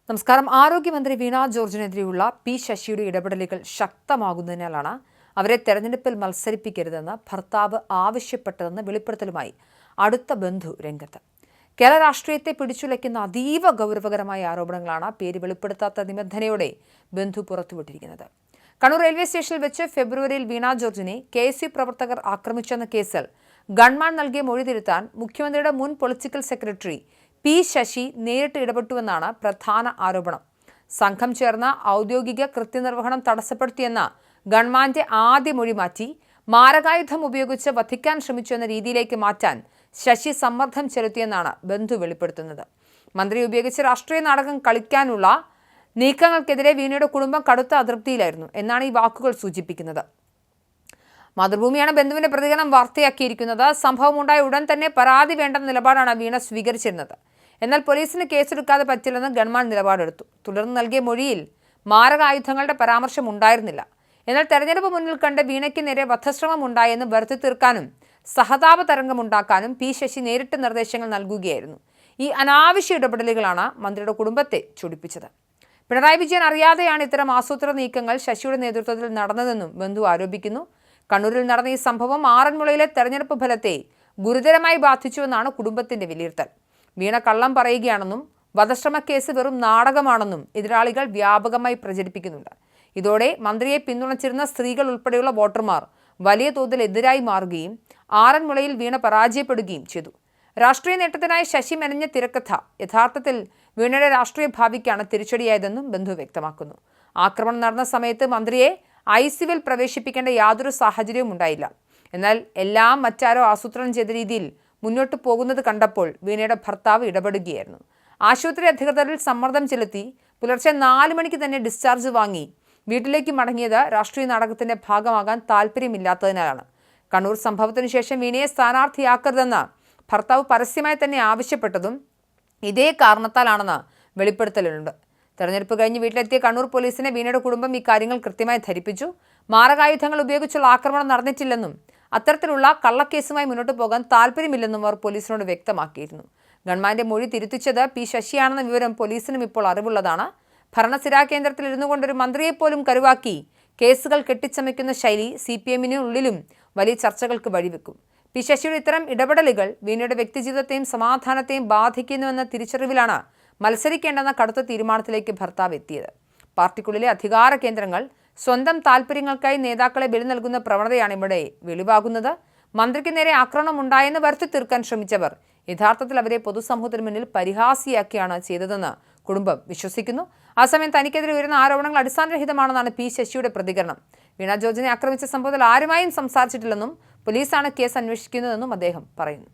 നമസ്കാരം. ആരോഗ്യമന്ത്രി വീണ ജോർജിനെതിരെയുള്ള പി ശശിയുടെ ഇടപെടലുകൾ ശക്തമാകുന്നതിനാലാണ് അവരെ തെരഞ്ഞെടുപ്പിൽ മത്സരിപ്പിക്കരുതെന്ന് ഭർത്താവ് ആവശ്യപ്പെട്ടതെന്ന് വെളിപ്പെടുത്തലുമായി അടുത്ത ബന്ധു രംഗത്ത്. കേരള രാഷ്ട്രീയത്തെ പിടിച്ചുലയ്ക്കുന്ന അതീവ ഗൗരവകരമായ ആരോപണങ്ങളാണ് പേര് വെളിപ്പെടുത്താത്ത നിബന്ധനയോടെ ബന്ധു പുറത്തുവിട്ടിരിക്കുന്നത്. കണ്ണൂർ റെയിൽവേ സ്റ്റേഷനിൽ വെച്ച് ഫെബ്രുവരിയിൽ വീണ ജോർജിനെ KSU പ്രവർത്തകർ ആക്രമിച്ചെന്ന കേസിൽ ഗൺമാൻ നൽകിയ മൊഴി തിരുത്താൻ മുഖ്യമന്ത്രിയുടെ മുൻ പൊളിറ്റിക്കൽ സെക്രട്ടറി പി ശശി നേരിട്ട് ഇടപെട്ടുവെന്നാണ് പ്രധാന ആരോപണം. സംഘം ചേർന്ന ഔദ്യോഗിക കൃത്യനിർവഹണം തടസ്സപ്പെടുത്തിയെന്ന ഗൺമാന്റെ ആദ്യ മൊഴി മാറ്റി മാരകായുധം ഉപയോഗിച്ച് വധിക്കാൻ ശ്രമിച്ചു എന്ന രീതിയിലേക്ക് മാറ്റാൻ ശശി സമ്മർദ്ദം ചെലുത്തിയെന്നാണ് ബന്ധു വെളിപ്പെടുത്തുന്നത്. മന്ത്രി ഉപയോഗിച്ച് രാഷ്ട്രീയ നാടകം കളിക്കാനുള്ള നീക്കങ്ങൾക്കെതിരെ വീണയുടെ കുടുംബം കടുത്ത അതൃപ്തിയിലായിരുന്നു എന്നാണ് ഈ വാക്കുകൾ സൂചിപ്പിക്കുന്നത്. മാതൃഭൂമിയാണ് ബന്ധുവിന്റെ പ്രതികരണം വാർത്തയാക്കിയിരിക്കുന്നത്. സംഭവമുണ്ടായ ഉടൻ തന്നെ പരാതി വേണ്ടെന്ന നിലപാടാണ് വീണ സ്വീകരിച്ചിരുന്നത്. എന്നാൽ പോലീസിന് കേസെടുക്കാതെ പറ്റില്ലെന്ന് ഗൺമാൻ നിലപാടെടുത്തു. തുടർന്ന് നൽകിയ മൊഴിയിൽ മാരകായുധങ്ങളുടെ പരാമർശം ഉണ്ടായിരുന്നില്ല. എന്നാൽ തെരഞ്ഞെടുപ്പ് മുന്നിൽ കണ്ട് വീണയ്ക്ക് നേരെ വധശ്രമം ഉണ്ടായെന്ന് വരുത്തി തീർക്കാനും സഹതാപ തരംഗമുണ്ടാക്കാനും പി ശശി നേരിട്ട് നിർദ്ദേശങ്ങൾ നൽകുകയായിരുന്നു. ഈ അനാവശ്യ ഇടപെടലുകളാണ് മന്ത്രിയുടെ കുടുംബത്തെ ചൊടിപ്പിച്ചത്. പിണറായി വിജയൻ അറിയാതെയാണ് ഇത്തരം ആസൂത്രണ നീക്കങ്ങൾ ശശിയുടെ നേതൃത്വത്തിൽ നടന്നതെന്നും ബന്ധു ആരോപിക്കുന്നു. കണ്ണൂരിൽ നടന്ന ഈ സംഭവം ആറന്മുളയിലെ തെരഞ്ഞെടുപ്പ് ഫലത്തെ ഗുരുതരമായി ബാധിച്ചുവെന്നാണ് കുടുംബത്തിന്റെ വിലയിരുത്തൽ. വീണ കള്ളം പറയുകയാണെന്നും വധശ്രമ കേസ് വെറും നാടകമാണെന്നും എതിരാളികൾ വ്യാപകമായി പ്രചരിപ്പിക്കുന്നുണ്ട്. ഇതോടെ മന്ത്രിയെ പിന്തുണച്ചിരുന്ന സ്ത്രീകൾ ഉൾപ്പെടെയുള്ള വോട്ടർമാർ വലിയ തോതിൽ എതിരായി മാറുകയും ആറന്മുളയിൽ വീണ പരാജയപ്പെടുകയും ചെയ്തു. രാഷ്ട്രീയ നേട്ടത്തിനായി ശശി മെനഞ്ഞ തിരക്കഥ യഥാർത്ഥത്തിൽ വീണയുടെ രാഷ്ട്രീയ ഭാവിക്കാണ് തിരിച്ചടിയായതെന്നും ബന്ധു വ്യക്തമാക്കുന്നു. ആക്രമണം നടന്ന സമയത്ത് മന്ത്രിയെ ICUവിൽ പ്രവേശിപ്പിക്കേണ്ട യാതൊരു സാഹചര്യവും ഉണ്ടായില്ല. എന്നാൽ എല്ലാം മറ്റാരോ ആസൂത്രണം ചെയ്ത രീതിയിൽ മുന്നോട്ട് പോകുന്നത് കണ്ടപ്പോൾ വീണയുടെ ഭർത്താവ് ഇടപെടുകയായിരുന്നു. ആശുപത്രി അധികൃതരിൽ സമ്മർദ്ദം ചെലുത്തി പുലർച്ചെ 4 മണിക്ക് തന്നെ ഡിസ്ചാർജ് വാങ്ങി വീട്ടിലേക്ക് മടങ്ങിയത് രാഷ്ട്രീയ നാടകത്തിന്റെ ഭാഗമാകാൻ താല്പര്യമില്ലാത്തതിനാലാണ്. കണ്ണൂർ സംഭവത്തിനു ശേഷം വീണയെ സ്ഥാനാർത്ഥിയാക്കരുതെന്ന് ഭർത്താവ് പരസ്യമായി തന്നെ ആവശ്യപ്പെട്ടതും ഇതേ കാരണത്താലാണെന്ന് വെളിപ്പെടുത്തലുണ്ട്. തെരഞ്ഞെടുപ്പ് കഴിഞ്ഞ് വീട്ടിലെത്തിയ കണ്ണൂർ പോലീസിനെ വീണയുടെ കുടുംബം ഇക്കാര്യങ്ങൾ കൃത്യമായി ധരിപ്പിച്ചു. മാരകായുധങ്ങൾ ഉപയോഗിച്ചുള്ള ആക്രമണം നടന്നിട്ടില്ലെന്നും അത്തരത്തിലുള്ള കള്ളക്കേസുമായി മുന്നോട്ട് പോകാൻ താല്പര്യമില്ലെന്നും അവർ പോലീസിനോട് വ്യക്തമാക്കിയിരുന്നു. ഗവൺമെന്റ് മൊഴി തിരുത്തിച്ചത് പി ശശിയാണെന്ന വിവരം പോലീസിനും ഇപ്പോൾ അറിവുള്ളതാണ്. ഭരണസിരാ കേന്ദ്രത്തിൽ ഇരുന്നു കൊണ്ടൊരു മന്ത്രിയെപ്പോലും കരുവാക്കി കേസുകൾ കെട്ടിച്ചമയ്ക്കുന്ന ശൈലി CPM-നുള്ളിലും വലിയ ചർച്ചകൾക്ക് വഴിവെക്കും. പി ശശിയുടെ ഇത്തരം ഇടപെടലുകൾ വീണയുടെ വ്യക്തിജീവിതത്തെയും സമാധാനത്തെയും ബാധിക്കുന്നുവെന്ന തിരിച്ചറിവിലാണ് മത്സരിക്കേണ്ടെന്ന കടുത്ത തീരുമാനത്തിലേക്ക് ഭർത്താവ് എത്തിയത്. പാർട്ടിക്കുള്ളിലെ അധികാര കേന്ദ്രങ്ങൾ സ്വന്തം താല്പര്യങ്ങൾക്കായി നേതാക്കളെ ബലി നൽകുന്ന പ്രവണതയാണ് ഇവിടെ വെളിവാകുന്നത്. മന്ത്രിക്ക് നേരെ ആക്രമണം ഉണ്ടായെന്ന് വരുത്തി തീർക്കാൻ ശ്രമിച്ചവർ യഥാർത്ഥത്തിൽ അവരെ പൊതുസമൂഹത്തിന് മുന്നിൽ പരിഹാസിയാക്കിയാണ് ചെയ്തതെന്ന് കുടുംബം വിശ്വസിക്കുന്നു. അതേസമയം തനിക്കെതിരെ ഉയരുന്ന ആരോപണങ്ങൾ അടിസ്ഥാനരഹിതമാണെന്നാണ് പി ശശിയുടെ പ്രതികരണം. വീണ ജോർജിനെ ആക്രമിച്ച സംഭവത്തിൽ ആരുമായും സംസാരിച്ചിട്ടില്ലെന്നും പോലീസാണ് കേസ് അന്വേഷിക്കുന്നതെന്നും അദ്ദേഹം പറയുന്നു.